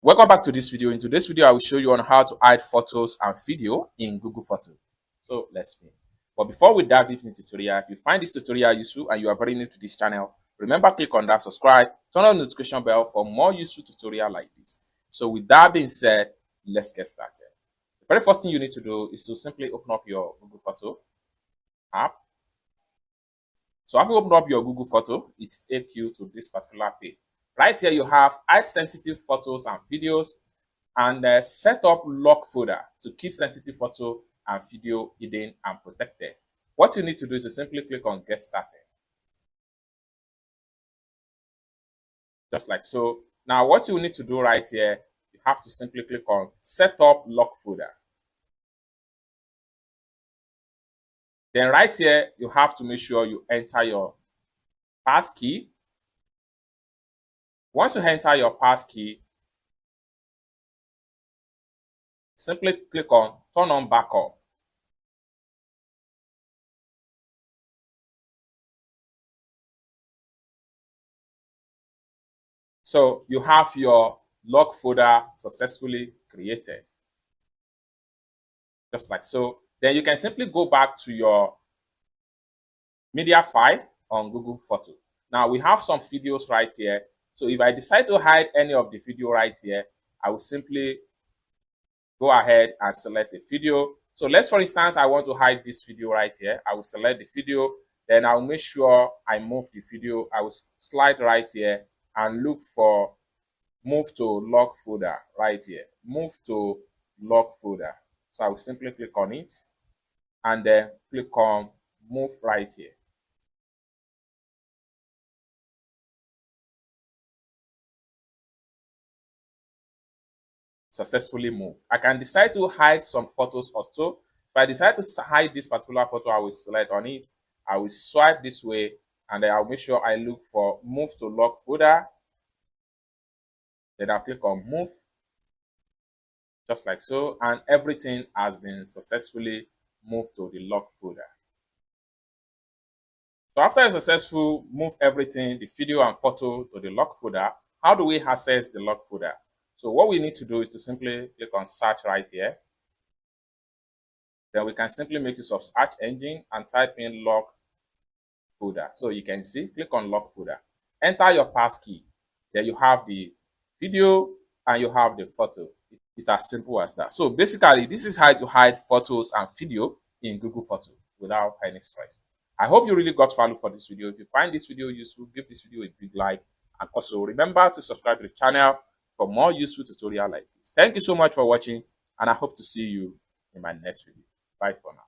Welcome back to this video. In today's video, I will show you on how to hide photos and video in Google Photos. So let's begin. But before we dive into the tutorial, if you find this tutorial useful and you are very new to this channel, remember click on that subscribe, turn on the notification bell for more useful tutorial like this. So with that being said, let's get started. The very first thing you need to do is to simply open up your Google Photo app. So after you open up your Google Photo, it takes you to this particular page. Right here, you have hide sensitive photos and videos and set up lock folder to keep sensitive photo and video hidden and protected. What you need to do is to simply click on get started. Just like so. Now, what you need to do right here, you have to simply click on set up lock folder. Then right here, you have to make sure you enter your pass key. Once you enter your pass key, simply click on turn on backup. So you have your lock folder successfully created. Just like so. Then you can simply go back to your media file on Google Photos. Now we have some videos right here. So if I decide to hide any of the video right here, I will simply go ahead and select the video. So let's, for instance, I want to hide this video right here. I will select the video. Then I'll make sure I move the video. I will slide right here and look for move to lock folder right here. Move to lock folder. So I will simply click on it and then click on move right here. Successfully moved. I can decide to hide some photos also. If I decide to hide this particular photo, I will select on it. I will swipe this way and then I'll make sure I look for move to lock folder. Then I'll click on move. Just like so, and everything has been successfully moved to the lock folder. So after a successful move everything, the video and photo to the lock folder, how do we access the lock folder? So what we need to do is to simply click on search right here. Then we can simply make use of search engine and type in lock folder. So you can see, click on lock folder. Enter your passkey. Then you have the video and you have the photo. It's as simple as that. So basically, this is how to hide photos and video in Google Photos without any stress. I hope you really got value for this video. If you find this video useful, give this video a big like. And also remember to subscribe to the channel for more useful tutorial like this. Thank you so much for watching, and I hope to see you in my next video. Bye for now.